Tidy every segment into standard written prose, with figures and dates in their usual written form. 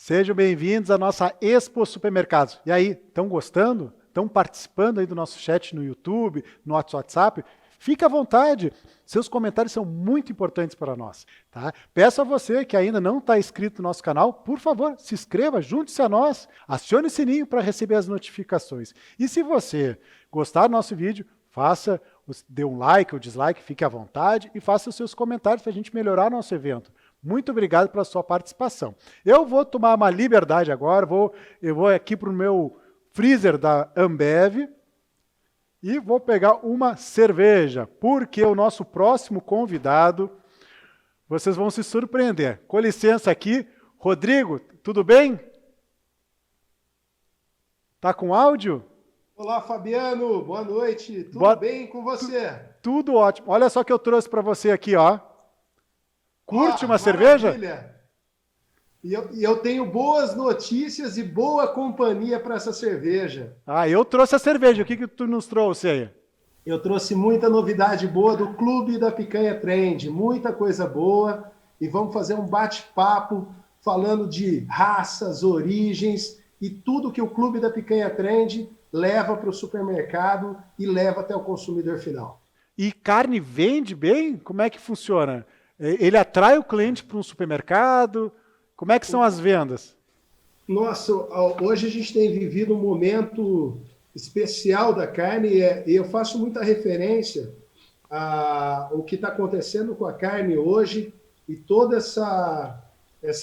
Sejam bem-vindos à nossa Expo Supermercados. E aí, estão gostando? Estão participando aí do nosso chat no YouTube, no WhatsApp? Fique à vontade, seus comentários são muito importantes para nós. Tá? Peço a você que ainda não está inscrito no nosso canal, por favor, se inscreva, junte-se a nós, acione o sininho para receber as notificações. E se você gostar do nosso vídeo, dê um like ou dislike, fique à vontade e faça os seus comentários para a gente melhorar nosso evento. Muito obrigado pela sua participação. Eu vou tomar uma liberdade agora, eu vou aqui para o meu freezer da Ambev e vou pegar uma cerveja, porque o nosso próximo convidado, vocês vão se surpreender. Com licença aqui, Rodrigo, tudo bem? Tá com áudio? Olá, Fabiano, boa noite. Tudo bem com você? Tudo ótimo. Olha só o que eu trouxe para você aqui, ó. Curte uma cerveja? Maravilha! E eu tenho boas notícias e boa companhia para essa cerveja. Ah, eu trouxe a cerveja. O que que tu nos trouxe aí? Eu trouxe muita novidade boa do Clube da Picanha Trend, muita coisa boa. E vamos fazer um bate-papo falando de raças, origens e tudo que o Clube da Picanha Trend leva para o supermercado e leva até o consumidor final. E carne vende bem? Como é que funciona? Ele atrai o cliente para um supermercado? Como é que são as vendas? Nossa, hoje a gente tem vivido um momento especial da carne e eu faço muita referência ao que está acontecendo com a carne hoje e toda essa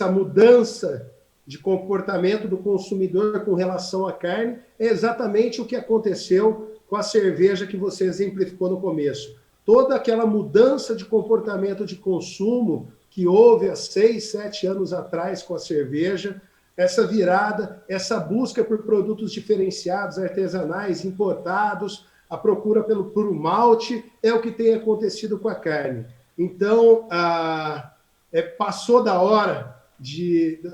mudança de comportamento do consumidor com relação à carne é exatamente o que aconteceu com a cerveja que você exemplificou no começo. Toda aquela mudança de comportamento de consumo que houve há 6, 7 anos atrás com a cerveja, essa virada, essa busca por produtos diferenciados, artesanais, importados, a procura por malte, é o que tem acontecido com a carne. Então, passou da hora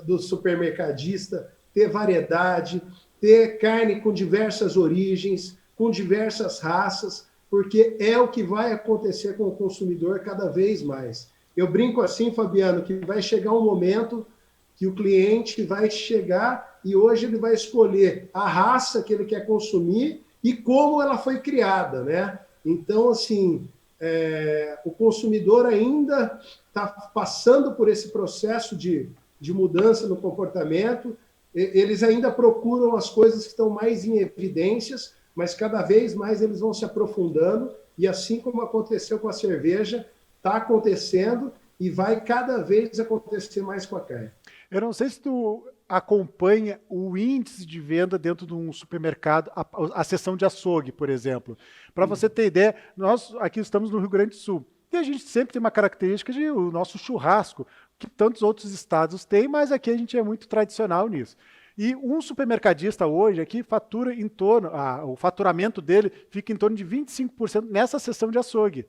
do supermercadista ter variedade, ter carne com diversas origens, com diversas raças, porque é o que vai acontecer com o consumidor cada vez mais. Eu brinco assim, Fabiano, que vai chegar um momento que o cliente vai chegar e hoje ele vai escolher a raça que ele quer consumir e como ela foi criada, né? Então, assim, o consumidor ainda está passando por esse processo de mudança no comportamento, eles ainda procuram as coisas que estão mais em evidências, mas cada vez mais eles vão se aprofundando, e assim como aconteceu com a cerveja, está acontecendo e vai cada vez acontecer mais com a carne. Eu não sei se tu acompanha o índice de venda dentro de um supermercado, a seção de açougue, por exemplo. Para você ter ideia, nós aqui estamos no Rio Grande do Sul, e a gente sempre tem uma característica de o nosso churrasco, que tantos outros estados têm, mas aqui a gente é muito tradicional nisso. E um supermercadista hoje aqui fatura em torno, o faturamento dele fica em torno de 25% nessa seção de açougue.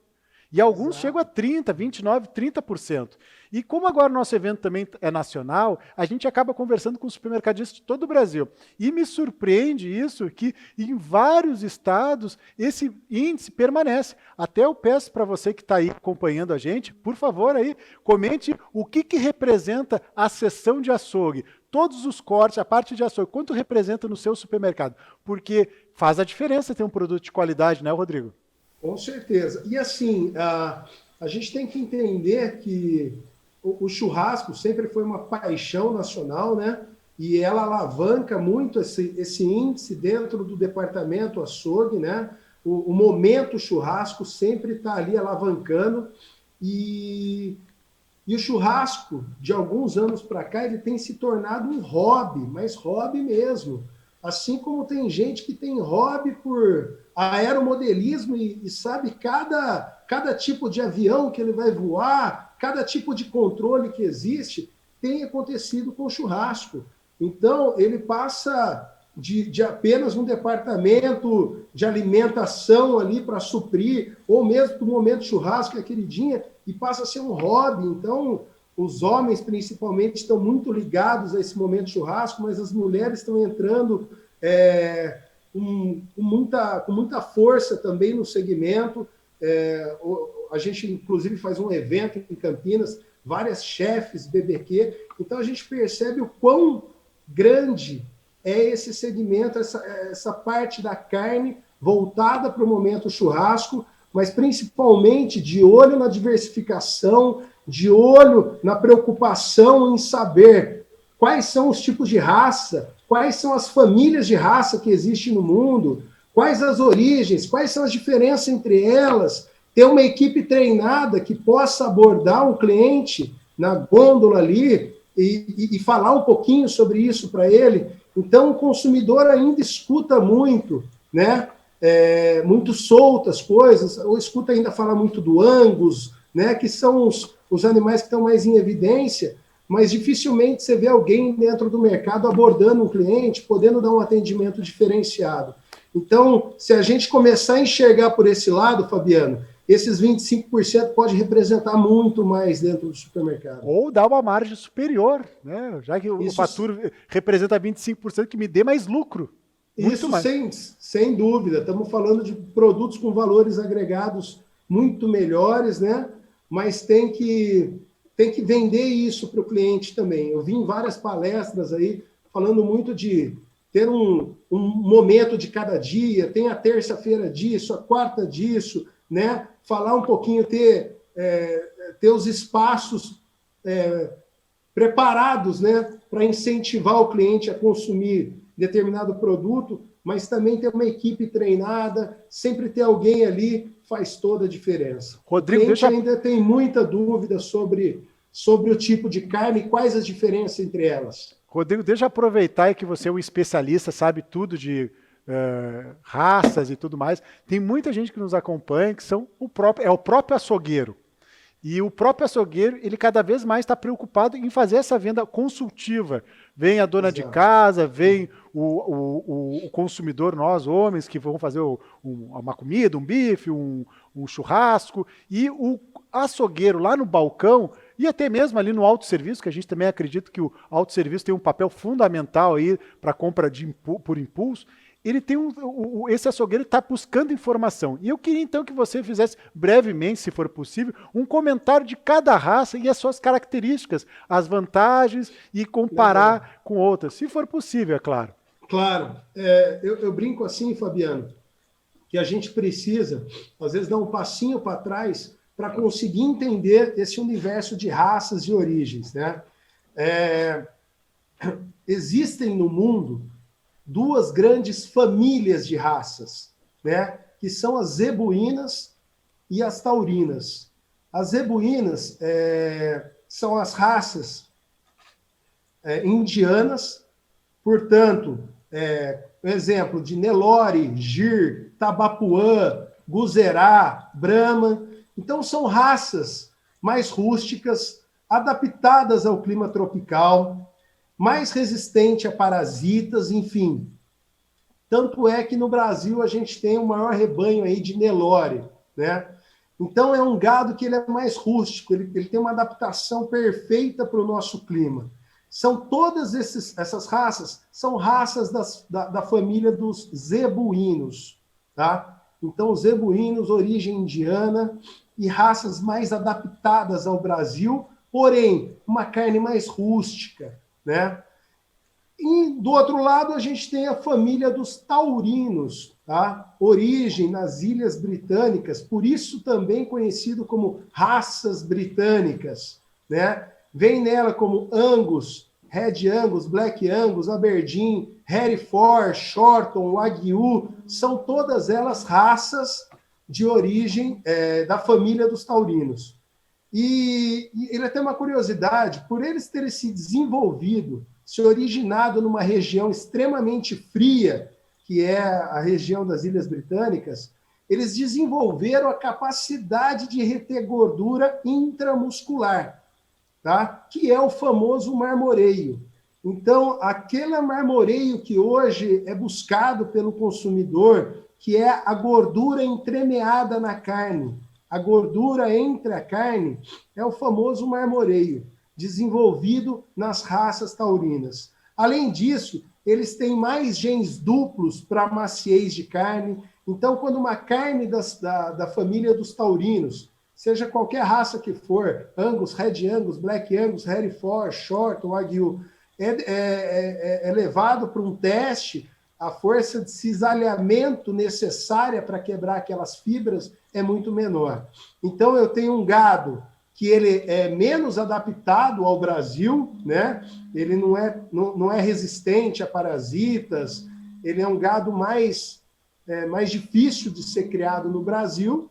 E alguns chegam a 30%, 29%, 30%. E como agora o nosso evento também é nacional, a gente acaba conversando com supermercadistas de todo o Brasil. E me surpreende isso, que em vários estados esse índice permanece. Até eu peço para você que está aí acompanhando a gente, por favor, aí, comente o que representa a seção de açougue. Todos os cortes, a parte de açougue, quanto representa no seu supermercado? Porque faz a diferença ter um produto de qualidade, né, Rodrigo? Com certeza. E assim, a gente tem que entender que o churrasco sempre foi uma paixão nacional, né? E ela alavanca muito esse índice dentro do departamento açougue, né? O momento churrasco sempre está ali alavancando. E o churrasco, de alguns anos para cá, ele tem se tornado um hobby, mas hobby mesmo. Assim como tem gente que tem hobby por aeromodelismo e sabe cada tipo de avião que ele vai voar, cada tipo de controle que existe, tem acontecido com o churrasco. Então, ele passa de apenas um departamento de alimentação ali para suprir, ou mesmo do momento churrasco, que é queridinha, e passa a ser um hobby. Então, os homens, principalmente, estão muito ligados a esse momento churrasco, mas as mulheres estão entrando com muita força também no segmento. A gente, inclusive, faz um evento em Campinas várias chefes BBQ. Então a gente percebe o quão grande é esse segmento, essa parte da carne voltada para o momento churrasco, mas principalmente de olho na diversificação, de olho na preocupação em saber quais são os tipos de raça, quais são as famílias de raça que existem no mundo, quais as origens, quais são as diferenças entre elas, ter uma equipe treinada que possa abordar um cliente na gôndola ali e falar um pouquinho sobre isso para ele. Então, o consumidor ainda escuta muito, né? Muito soltas coisas, ou escuta ainda falar muito do Angus, né? Que são os animais que estão mais em evidência, mas dificilmente você vê alguém dentro do mercado abordando um cliente, podendo dar um atendimento diferenciado. Então, se a gente começar a enxergar por esse lado, Fabiano, esses 25% pode representar muito mais dentro do supermercado. Ou dar uma margem superior, né? Já que o faturo representa 25%, que me dê mais lucro. Isso sem dúvida. Estamos falando de produtos com valores agregados muito melhores, né? Mas tem que vender isso para o cliente também. Eu vi em várias palestras aí falando muito de ter um momento de cada dia, tem a terça-feira disso, a quarta disso, né? Falar um pouquinho, ter os espaços preparados, né? Para incentivar o cliente a consumir determinado produto, mas também ter uma equipe treinada, sempre ter alguém ali faz toda a diferença. Rodrigo, o cliente ainda tem muita dúvida sobre o tipo de carne e quais as diferenças entre elas. Rodrigo, deixa eu aproveitar que você é um especialista, sabe tudo de raças e tudo mais. Tem muita gente que nos acompanha que são o próprio açougueiro. E o próprio açougueiro, ele cada vez mais está preocupado em fazer essa venda consultiva. Vem a dona de casa, vem o consumidor, nós homens, que vão fazer uma comida, um bife, um churrasco, e o açougueiro lá no balcão, e até mesmo ali no autosserviço, que a gente também acredita que o autosserviço tem um papel fundamental aí para compra por impulso. Ele tem esse açougueiro está buscando informação. E eu queria então que você fizesse brevemente, se for possível, um comentário de cada raça e as suas características, as vantagens e comparar com outras, se for possível, é claro. Claro. Eu brinco assim, Fabiano, que a gente precisa, às vezes, dar um passinho para trás para conseguir entender esse universo de raças e origens, né? Existem no mundo duas grandes famílias de raças, né? Que são as zebuínas e as taurinas. As zebuínas são as raças indianas, portanto, exemplo de Nelore, Gir, Tabapuã, Guzerá, Brahma. Então, são raças mais rústicas, adaptadas ao clima tropical, mais resistente a parasitas, enfim. Tanto é que no Brasil a gente tem o maior rebanho aí de Nelore, né? Então é um gado que ele é mais rústico, ele tem uma adaptação perfeita para o nosso clima. São todas essas raças, são raças da família dos zebuínos, tá? Então, os zebuínos, origem indiana, e raças mais adaptadas ao Brasil, porém, uma carne mais rústica, né? E, do outro lado, a gente tem a família dos taurinos, tá? Origem nas Ilhas Britânicas, por isso também conhecido como raças britânicas, né? Vem nela como Angus, Red Angus, Black Angus, Aberdeen, Hereford, Shorton, Wagyu, são todas elas raças de origem da família dos taurinos. E ele tem uma curiosidade, por eles terem se desenvolvido, se originado numa região extremamente fria, que é a região das Ilhas Britânicas, eles desenvolveram a capacidade de reter gordura intramuscular, tá? Que é o famoso marmoreio. Então, aquele marmoreio que hoje é buscado pelo consumidor, que é a gordura entremeada na carne, a gordura entre a carne, é o famoso marmoreio, desenvolvido nas raças taurinas. Além disso, eles têm mais genes duplos para maciez de carne. Então, quando uma carne da família dos taurinos seja qualquer raça que for, Angus, Red Angus, Black Angus, Hereford, Short ou Wagyu, é levado para um teste, a força de cisalhamento necessária para quebrar aquelas fibras é muito menor. Então, eu tenho um gado que ele é menos adaptado ao Brasil, né? Ele não é resistente a parasitas, ele é um gado mais difícil de ser criado no Brasil.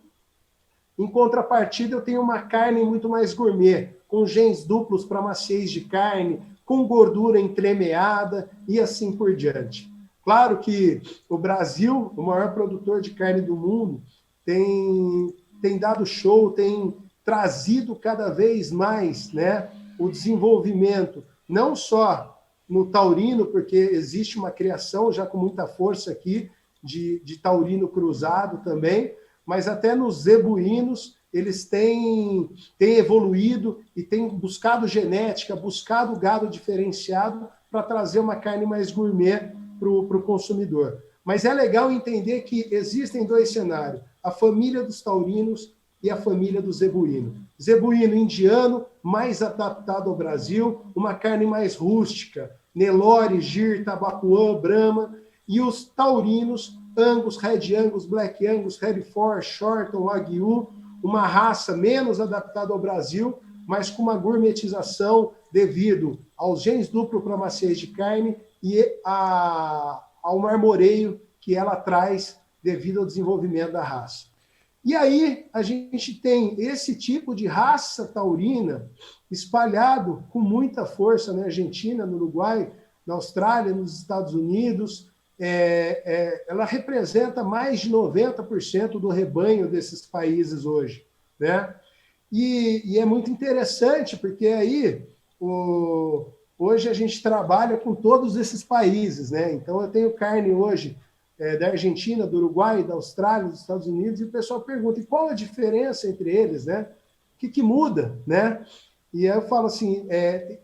Em contrapartida, eu tenho uma carne muito mais gourmet, com genes duplos para maciez de carne, com gordura entremeada e assim por diante. Claro que o Brasil, o maior produtor de carne do mundo, tem dado show, tem trazido cada vez mais, né, o desenvolvimento, não só no taurino, porque existe uma criação já com muita força aqui de taurino cruzado também, mas até nos zebuínos eles têm evoluído e têm buscado genética, buscado gado diferenciado para trazer uma carne mais gourmet para o consumidor. Mas é legal entender que existem dois cenários, a família dos taurinos e a família do zebuíno. Zebuíno indiano, mais adaptado ao Brasil, uma carne mais rústica, Nelore, Gir, Tabapuã, Brahma, e os taurinos, Angus, Red Angus, Black Angus, Hereford, Shorton, Wagyu, uma raça menos adaptada ao Brasil, mas com uma gourmetização devido aos genes duplos para maciez de carne e ao marmoreio que ela traz devido ao desenvolvimento da raça. E aí a gente tem esse tipo de raça taurina espalhado com muita força na Argentina, no Uruguai, na Austrália, nos Estados Unidos. Ela representa mais de 90% do rebanho desses países hoje, né? E é muito interessante, porque aí hoje a gente trabalha com todos esses países, né? Então eu tenho carne hoje da Argentina, do Uruguai, da Austrália, dos Estados Unidos, e o pessoal pergunta, e qual a diferença entre eles, né? O que muda, né? E aí eu falo assim,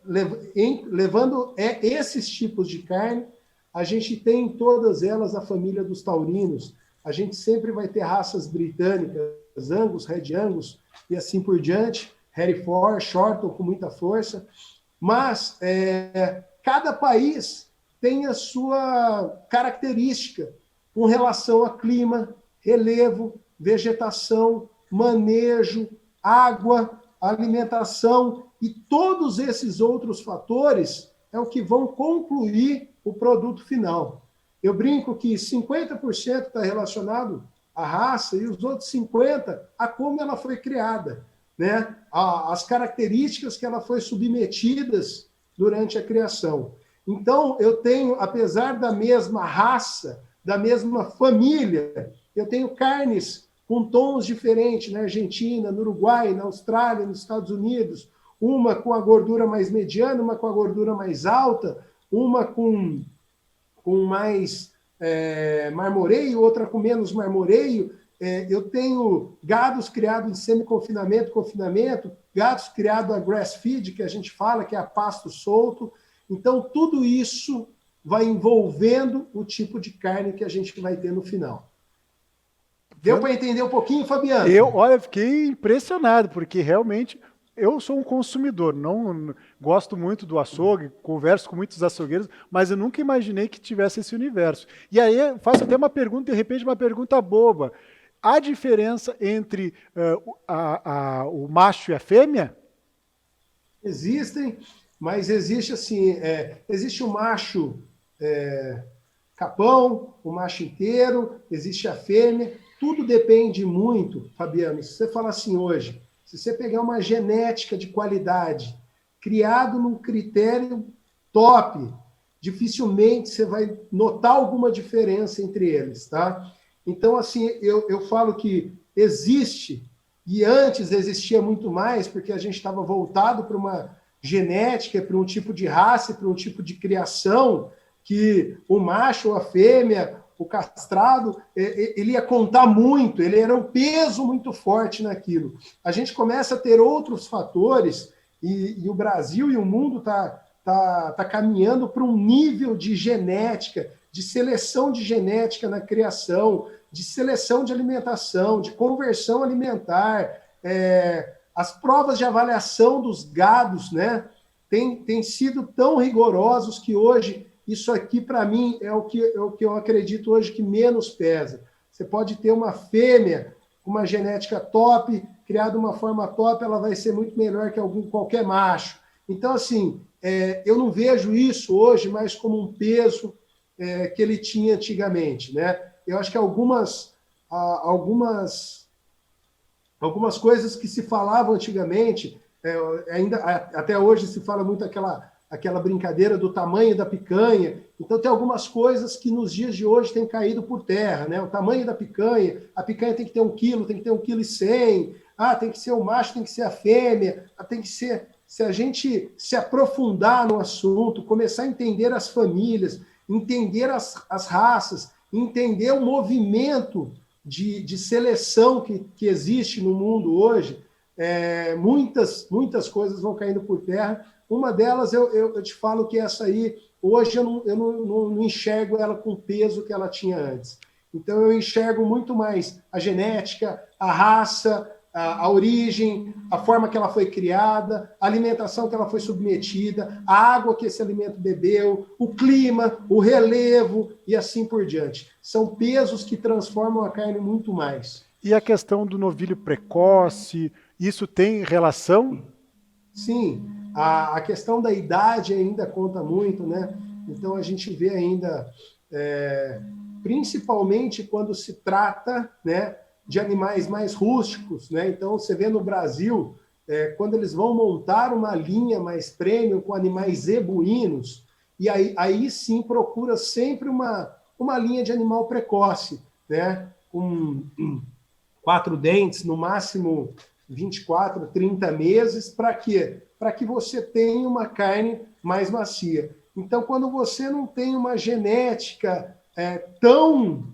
levando esses tipos de carne, a gente tem em todas elas a família dos taurinos, a gente sempre vai ter raças britânicas, Angus, Red Angus, e assim por diante, Hereford, Shorton com muita força, mas cada país tem a sua característica com relação a clima, relevo, vegetação, manejo, água, alimentação e todos esses outros fatores é o que vão concluir o produto final. Eu brinco que 50% está relacionado à raça e os outros 50% a como ela foi criada, né? As características que ela foi submetidas durante a criação. Então, eu tenho, apesar da mesma raça, da mesma família, eu tenho carnes com tons diferentes na Argentina, no Uruguai, na Austrália, nos Estados Unidos, uma com a gordura mais mediana, uma com a gordura mais alta, uma com mais marmoreio, outra com menos marmoreio. Eu tenho gados criados em semi-confinamento, confinamento, gados criados a grass feed, que a gente fala, que é a pasto solto. Então, tudo isso vai envolvendo o tipo de carne que a gente vai ter no final. Deu para entender um pouquinho, Fabiano? Olha, fiquei impressionado, porque realmente eu sou um consumidor, não gosto muito do açougue, converso com muitos açougueiros, mas eu nunca imaginei que tivesse esse universo. E aí faço até uma pergunta, de repente uma pergunta boba. Há diferença entre o macho e a fêmea? Existem, mas existe assim, existe o macho capão, o macho inteiro, existe a fêmea, tudo depende muito, Fabiano, se você falar assim hoje, se você pegar uma genética de qualidade, criado num critério top, dificilmente você vai notar alguma diferença entre eles, tá? Então, assim, eu falo que existe, e antes existia muito mais, porque a gente estava voltado para uma genética, para um tipo de raça, para um tipo de criação, que o macho ou a fêmea, o castrado, ele ia contar muito, ele era um peso muito forte naquilo. A gente começa a ter outros fatores, e o Brasil e o mundo tá caminhando para um nível de genética, de seleção de genética na criação, de seleção de alimentação, de conversão alimentar, as provas de avaliação dos gados, né, têm sido tão rigorosos que hoje isso aqui, para mim, é o que eu acredito hoje que menos pesa. Você pode ter uma fêmea com uma genética top, criada de uma forma top, ela vai ser muito melhor que qualquer macho. Então, assim, eu não vejo isso hoje mais como um peso que ele tinha antigamente, né? Eu acho que algumas coisas que se falavam antigamente, ainda até hoje se fala muito aquela brincadeira do tamanho da picanha. Então, tem algumas coisas que nos dias de hoje têm caído por terra, né? O tamanho da picanha, a picanha tem que ter 1 quilo, tem que ter 1,1 kg. Tem que ser o macho, tem que ser a fêmea, tem que ser... Se a gente se aprofundar no assunto, começar a entender as famílias, entender as raças, entender o movimento de seleção que existe no mundo hoje, muitas coisas vão caindo por terra. Uma delas, eu te falo que essa aí, hoje eu não enxergo ela com o peso que ela tinha antes. Então, eu enxergo muito mais a genética, a raça, a origem, a forma que ela foi criada, a alimentação que ela foi submetida, a água que esse alimento bebeu, o clima, o relevo e assim por diante. São pesos que transformam a carne muito mais. E a questão do novilho precoce, isso tem relação? Sim, a questão da idade ainda conta muito, né? Então a gente vê ainda, principalmente quando se trata, né, de animais mais rústicos, né? Então você vê no Brasil, quando eles vão montar uma linha mais premium com animais zebuínos, e aí sim procura sempre uma linha de animal precoce, né? Com 4 dentes, no máximo 24, 30 meses, para quê? Para que você tenha uma carne mais macia. Então, quando você não tem uma genética tão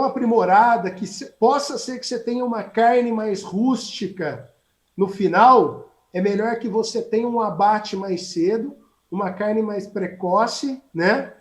aprimorada, que possa ser que você tenha uma carne mais rústica no final, é melhor que você tenha um abate mais cedo, uma carne mais precoce, né?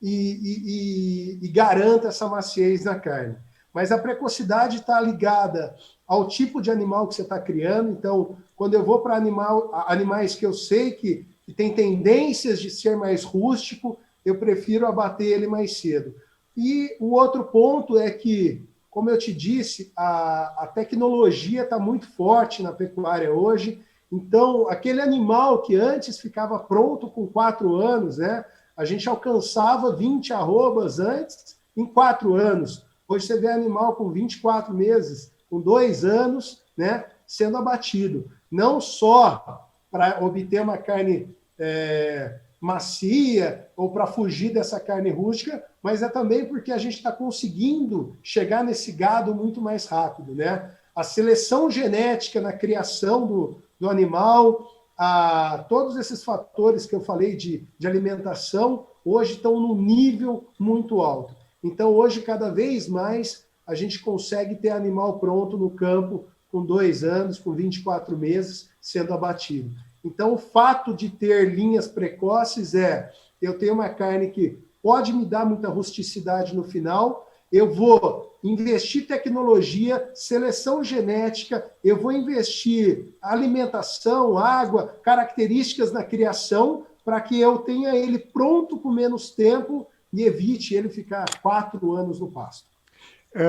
E garanta essa maciez na carne. Mas a precocidade está ligada ao tipo de animal que você está criando. Então, quando eu vou para animais que eu sei que tem tendências de ser mais rústico, eu prefiro abater ele mais cedo. E o outro ponto é que, como eu te disse, a tecnologia está muito forte na pecuária hoje. Então, aquele animal que antes ficava pronto com 4 anos, né? A gente alcançava 20 arrobas antes em 4 anos. Hoje você vê animal com 24 meses, com 2 anos, né, sendo abatido. Não só para obter uma carne macia ou para fugir dessa carne rústica, mas também porque a gente está conseguindo chegar nesse gado muito mais rápido, né? A seleção genética na criação do animal, todos esses fatores que eu falei de alimentação, hoje estão num nível muito alto. Então, hoje, cada vez mais, a gente consegue ter animal pronto no campo com 2 anos, com 24 meses, sendo abatido. Então, o fato de ter linhas precoces eu tenho uma carne que pode me dar muita rusticidade no final, eu vou investir tecnologia, seleção genética, eu vou investir alimentação, água, características na criação, para que eu tenha ele pronto com menos tempo e evite ele ficar 4 anos no pasto.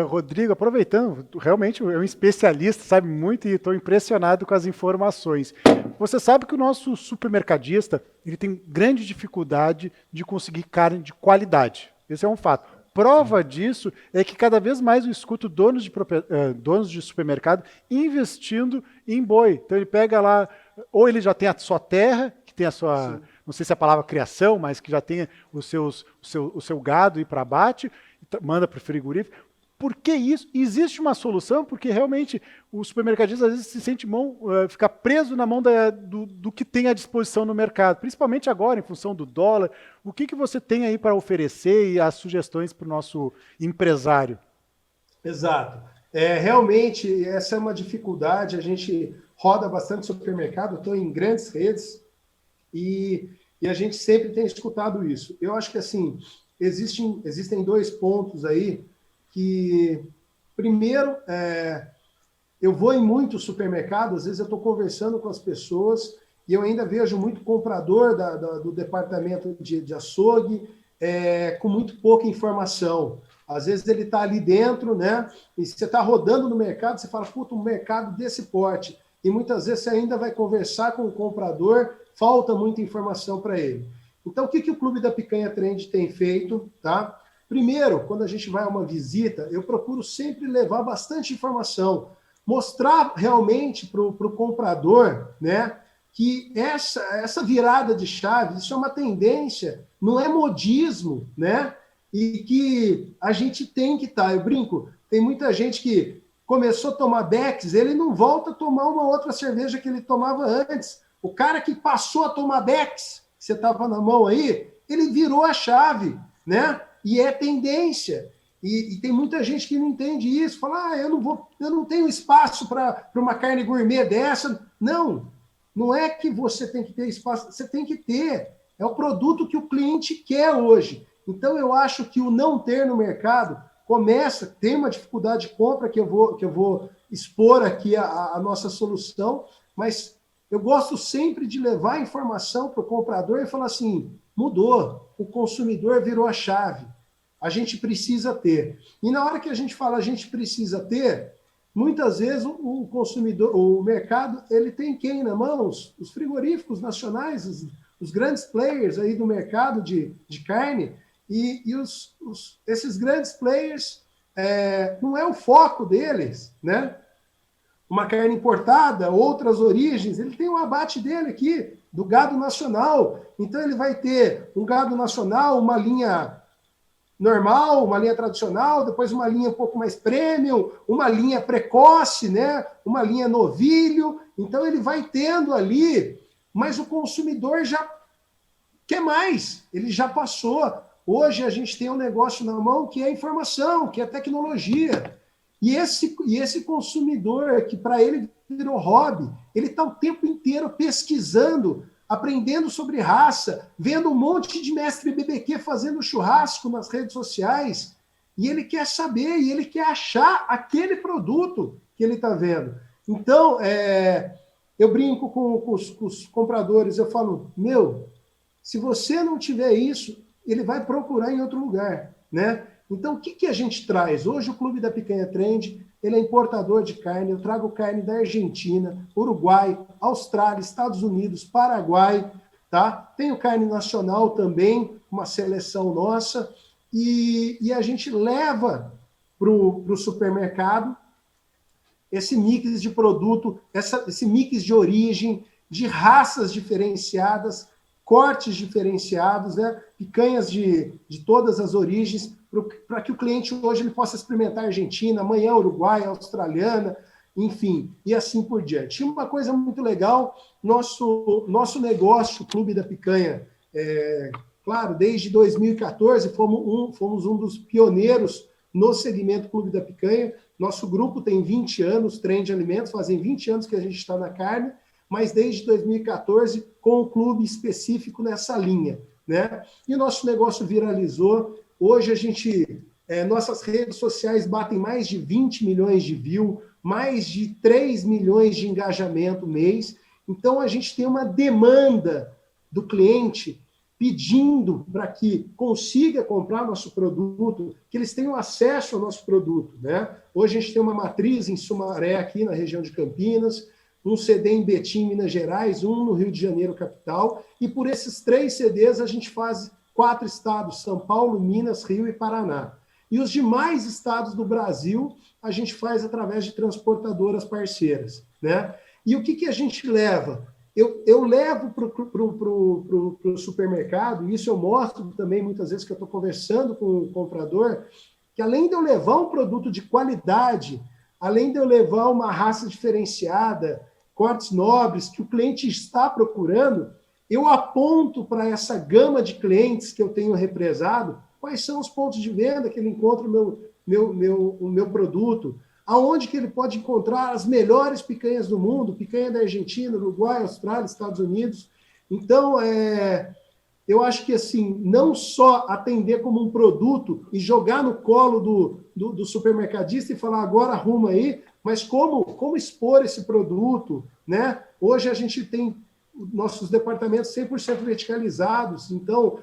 Rodrigo, aproveitando, realmente é um especialista, sabe muito e estou impressionado com as informações. Você sabe que o nosso supermercadista ele tem grande dificuldade de conseguir carne de qualidade. Esse é um fato. Prova disso é que cada vez mais eu escuto donos de supermercado investindo em boi. Então ele pega lá, ou ele já tem a sua terra, que tem a sua, não sei se é a palavra criação, mas que já tem o seu gado ir para abate, manda para o frigorífico. Por que isso? Existe uma solução, porque realmente o supermercadista às vezes se sente fica preso na mão do que tem à disposição no mercado, principalmente agora, em função do dólar. O que você tem aí para oferecer e as sugestões para o nosso empresário? Exato. Realmente, essa é uma dificuldade. A gente roda bastante supermercado, estou em grandes redes e a gente sempre tem escutado isso. Eu acho que assim existem 2 pontos aí que, primeiro, eu vou em muito supermercado, às vezes eu estou conversando com as pessoas e eu ainda vejo muito comprador do departamento de açougue com muito pouca informação. Às vezes ele está ali dentro, né? E você está rodando no mercado, você fala, puta, um mercado desse porte. E muitas vezes você ainda vai conversar com o comprador, falta muita informação para ele. Então, o que o Clube da Picanha Trend tem feito, tá? Primeiro, quando a gente vai a uma visita, eu procuro sempre levar bastante informação, mostrar realmente para o comprador, né, que essa virada de chave, isso é uma tendência, não é modismo, né? E que a gente tem que estar. Eu brinco, tem muita gente que começou a tomar Beck's, ele não volta a tomar uma outra cerveja que ele tomava antes. O cara que passou a tomar Beck's, que você estava na mão aí, ele virou a chave, né? E é tendência. E tem muita gente que não entende isso, fala, eu não tenho espaço para uma carne gourmet dessa. Não é que você tem que ter espaço, você tem que ter. É o produto que o cliente quer hoje. Então, eu acho que o não ter no mercado tem uma dificuldade de compra que eu vou expor aqui a nossa solução, mas eu gosto sempre de levar a informação para o comprador e falar assim, mudou, o consumidor virou a chave, a gente precisa ter. E na hora que a gente fala a gente precisa ter, muitas vezes o consumidor, o mercado, ele tem quem na mão? Os frigoríficos nacionais, os grandes players aí do mercado de carne, e esses grandes players, não é o foco deles, né? Uma carne importada, outras origens, ele tem um abate dele aqui, do gado nacional. Então ele vai ter um gado nacional, uma linha normal, uma linha tradicional, depois uma linha um pouco mais premium, uma linha precoce, né? Uma linha novilho. Então ele vai tendo ali, mas o consumidor já quer mais, ele já passou. Hoje a gente tem um negócio na mão que é informação, que é tecnologia. E esse consumidor, que para ele virou hobby, ele está o tempo inteiro pesquisando, aprendendo sobre raça, vendo um monte de mestre BBQ fazendo churrasco nas redes sociais, e ele quer saber, e ele quer achar aquele produto que ele está vendo. Então, eu brinco com os compradores, eu falo, se você não tiver isso, ele vai procurar em outro lugar, né? Então, o que a gente traz? Hoje o Clube da Picanha Trend, ele é importador de carne, eu trago carne da Argentina, Uruguai, Austrália, Estados Unidos, Paraguai, tá? Tenho carne nacional também, uma seleção nossa, e a gente leva para o supermercado esse mix de produto, esse mix de origem, de raças diferenciadas, cortes diferenciados, né? Picanhas de todas as origens, para que o cliente hoje ele possa experimentar Argentina, amanhã Uruguai, australiana, enfim, e assim por diante. E uma coisa muito legal, nosso negócio, o Clube da Picanha, claro, desde 2014 fomos um dos pioneiros no segmento Clube da Picanha. Nosso grupo tem 20 anos, Trend Alimentos, fazem 20 anos que a gente está na carne, mas desde 2014 com o clube específico nessa linha, né? E o nosso negócio viralizou. Hoje a gente, nossas redes sociais batem mais de 20 milhões de views, mais de 3 milhões de engajamento mês. Então a gente tem uma demanda do cliente pedindo para que consiga comprar nosso produto, que eles tenham acesso ao nosso produto, né? Hoje a gente tem uma matriz em Sumaré, aqui na região de Campinas, um CD em Betim, Minas Gerais, um no Rio de Janeiro, capital, e por esses 3 CDs a gente faz 4 estados, São Paulo, Minas, Rio e Paraná. E os demais estados do Brasil a gente faz através de transportadoras parceiras, né? E o que a gente leva? Eu levo para o supermercado, e isso eu mostro também muitas vezes que eu estou conversando com o comprador, que além de eu levar um produto de qualidade, além de eu levar uma raça diferenciada, cortes nobres, que o cliente está procurando, eu aponto para essa gama de clientes que eu tenho represado, quais são os pontos de venda que ele encontra o meu produto, aonde que ele pode encontrar as melhores picanhas do mundo, picanha da Argentina, Uruguai, Austrália, Estados Unidos. Então, eu acho que, assim, não só atender como um produto e jogar no colo do supermercadista e falar, agora arruma aí, mas como expor esse produto, né? Hoje a gente tem nossos departamentos 100% verticalizados, então,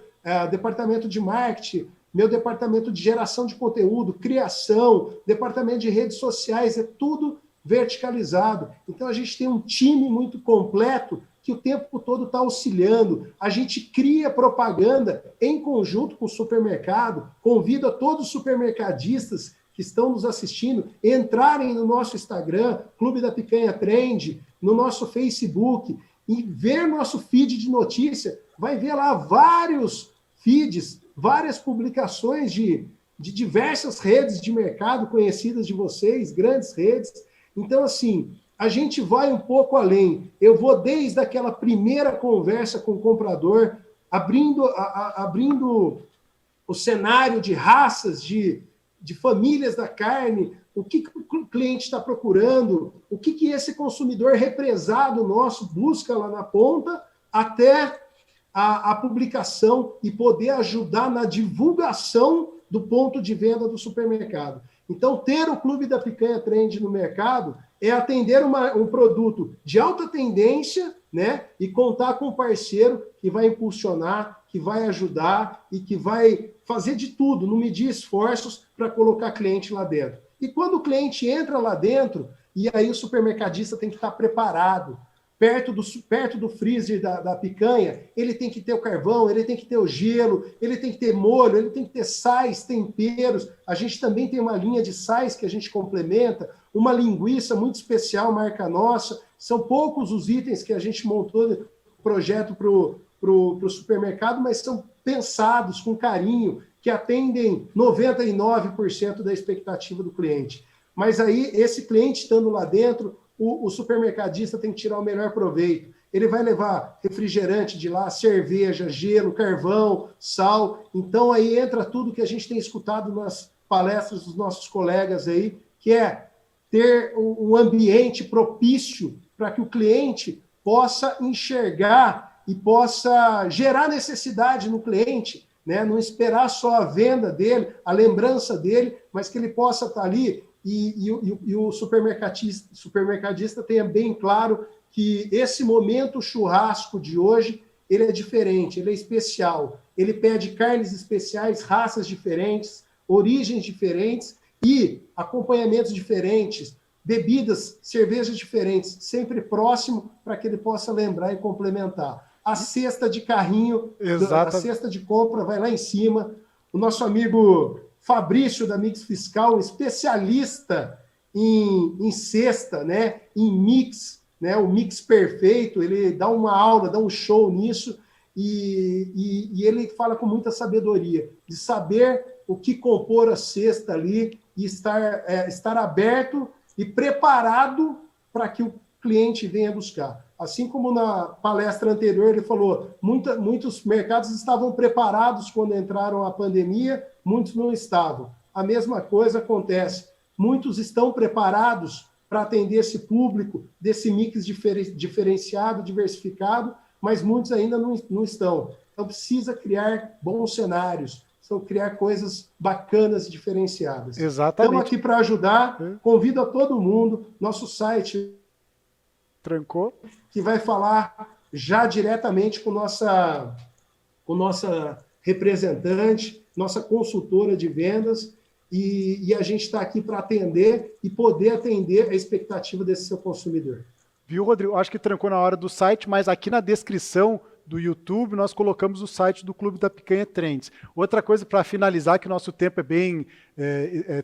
departamento de marketing, meu departamento de geração de conteúdo, criação, departamento de redes sociais, é tudo verticalizado. Então, a gente tem um time muito completo que o tempo todo está auxiliando. A gente cria propaganda em conjunto com o supermercado, convida todos os supermercadistas que estão nos assistindo entrarem no nosso Instagram, Clube da Picanha Trend, no nosso Facebook, e ver nosso feed de notícia. Vai ver lá vários feeds, várias publicações de diversas redes de mercado conhecidas de vocês, grandes redes. Então, assim, a gente vai um pouco além. Eu vou desde aquela primeira conversa com o comprador, abrindo o cenário de raças, de famílias da carne, o que o cliente está procurando, o que esse consumidor represado nosso busca lá na ponta, até a publicação e poder ajudar na divulgação do ponto de venda do supermercado. Então, ter o Clube da Picanha Trend no mercado é atender um produto de alta tendência, né? E contar com um parceiro que vai impulsionar, que vai ajudar e que vai fazer de tudo, não medir esforços para colocar cliente lá dentro. E quando o cliente entra lá dentro, e aí o supermercadista tem que estar preparado, perto do freezer da picanha, ele tem que ter o carvão, ele tem que ter o gelo, ele tem que ter molho, ele tem que ter sais, temperos. A gente também tem uma linha de sais que a gente complementa, uma linguiça muito especial, marca nossa. São poucos os itens que a gente montou no projeto para o supermercado, mas são pensados com carinho, que atendem 99% da expectativa do cliente. Mas aí, esse cliente estando lá dentro, o supermercadista tem que tirar o melhor proveito. Ele vai levar refrigerante de lá, cerveja, gelo, carvão, sal. Então, aí entra tudo que a gente tem escutado nas palestras dos nossos colegas aí, que é ter um ambiente propício para que o cliente possa enxergar e possa gerar necessidade no cliente, né? Não esperar só a venda dele, a lembrança dele, mas que ele possa estar ali e o supermercadista tenha bem claro que esse momento churrasco de hoje, ele é diferente, ele é especial. Ele pede carnes especiais, raças diferentes, origens diferentes e acompanhamentos diferentes, bebidas, cervejas diferentes, sempre próximo para que ele possa lembrar e complementar. A cesta de carrinho, a cesta de compra vai lá em cima. O nosso amigo Fabrício, da Mix Fiscal, especialista em cesta, né? Em mix, né? O mix perfeito, ele dá uma aula, dá um show nisso, e ele fala com muita sabedoria, de saber o que compor a cesta ali e estar aberto e preparado para que o cliente venha buscar. Assim como na palestra anterior ele falou, muitos mercados estavam preparados quando entraram a pandemia, muitos não estavam. A mesma coisa acontece. Muitos estão preparados para atender esse público, desse mix diferenciado, diversificado, mas muitos ainda não estão. Então precisa criar bons cenários, precisam criar coisas bacanas e diferenciadas. Exatamente. Estamos aqui para ajudar, convido a todo mundo, nosso site... Trancou? Que vai falar já diretamente com nossa representante, nossa consultora de vendas, e a gente está aqui para atender e poder atender a expectativa desse seu consumidor. Viu, Rodrigo? Acho que trancou na hora do site, mas aqui na descrição do YouTube nós colocamos o site do Clube da Picanha Trends. Outra coisa para finalizar, que o nosso tempo é bem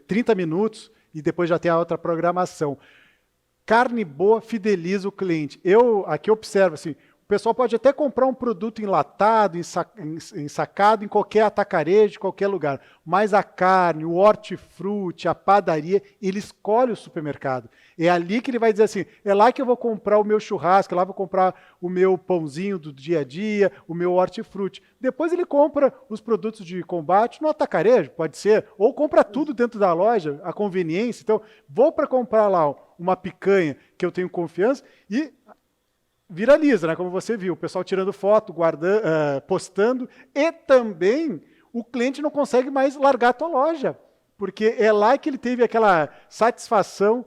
30 minutos e depois já tem a outra programação. Carne boa fideliza o cliente. Eu aqui observo assim, o pessoal pode até comprar um produto enlatado, ensacado em qualquer atacarejo, em qualquer lugar, mas a carne, o hortifruti, a padaria, ele escolhe o supermercado. É ali que ele vai dizer assim, é lá que eu vou comprar o meu churrasco, é lá que eu vou comprar o meu pãozinho do dia a dia, o meu hortifruti. Depois ele compra os produtos de combate no atacarejo, pode ser, ou compra tudo dentro da loja, a conveniência. Então, vou para comprar lá uma picanha que eu tenho confiança e viraliza, né? Como você viu, o pessoal tirando foto, guardando, postando, e também o cliente não consegue mais largar a tua loja, porque é lá que ele teve aquela satisfação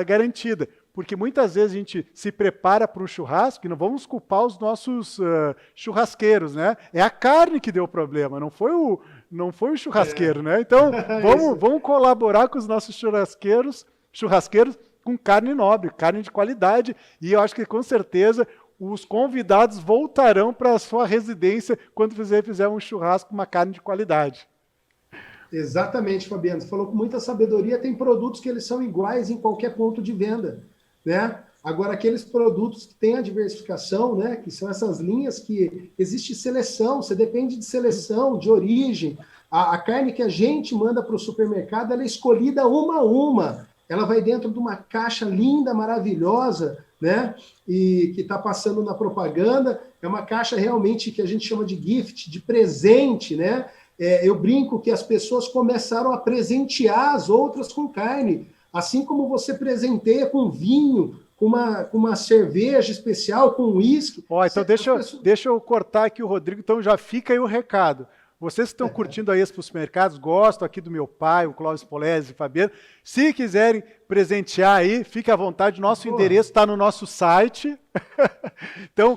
garantida. Porque muitas vezes a gente se prepara para um churrasco e não vamos culpar os nossos churrasqueiros, né? É a carne que deu problema, não foi o churrasqueiro, né? Então, vamos colaborar com os nossos churrasqueiros com carne nobre, carne de qualidade, e eu acho que com certeza os convidados voltarão para a sua residência quando fizer um churrasco com uma carne de qualidade. Exatamente, Fabiano. Você falou com muita sabedoria. Tem produtos que eles são iguais em qualquer ponto de venda, né? Agora, aqueles produtos que têm a diversificação, né? Que são essas linhas que existe seleção, você depende de seleção, de origem. A carne que a gente manda para o supermercado, ela é escolhida uma a uma. Ela vai dentro de uma caixa linda, maravilhosa, né? E que está passando na propaganda. É uma caixa realmente que a gente chama de gift, de presente, né? Eu brinco que as pessoas começaram a presentear as outras com carne. Assim como você presenteia com vinho, com uma cerveja especial, com uísque. Então deixa eu cortar aqui o Rodrigo, então já fica aí o recado. Vocês que estão curtindo aí os supermercados, gostam aqui do meu pai, o Clóvis Polese e Fabiano. Se quiserem presentear aí, fique à vontade. Nosso endereço está no nosso site. Então,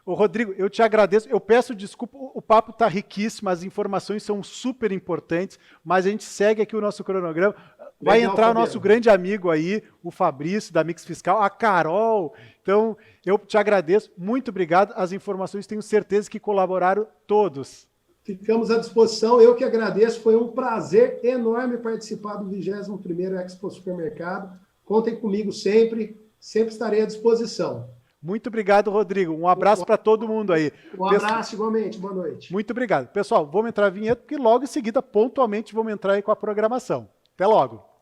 Rodrigo, eu te agradeço. Eu peço desculpa, o papo está riquíssimo, as informações são super importantes, mas a gente segue aqui o nosso cronograma. Vai entrar o nosso grande amigo aí, o Fabrício, da Mix Fiscal, a Carol. Então, eu te agradeço. Muito obrigado. As informações tenho certeza que colaboraram todos. Ficamos à disposição, eu que agradeço, foi um prazer enorme participar do 21º Expo Supermercado. Contem comigo sempre estarei à disposição. Muito obrigado, Rodrigo. Um abraço para todo mundo aí. Um abraço igualmente, boa noite. Muito obrigado. Pessoal, vamos entrar a vinheta, porque logo em seguida, pontualmente, vamos entrar aí com a programação. Até logo.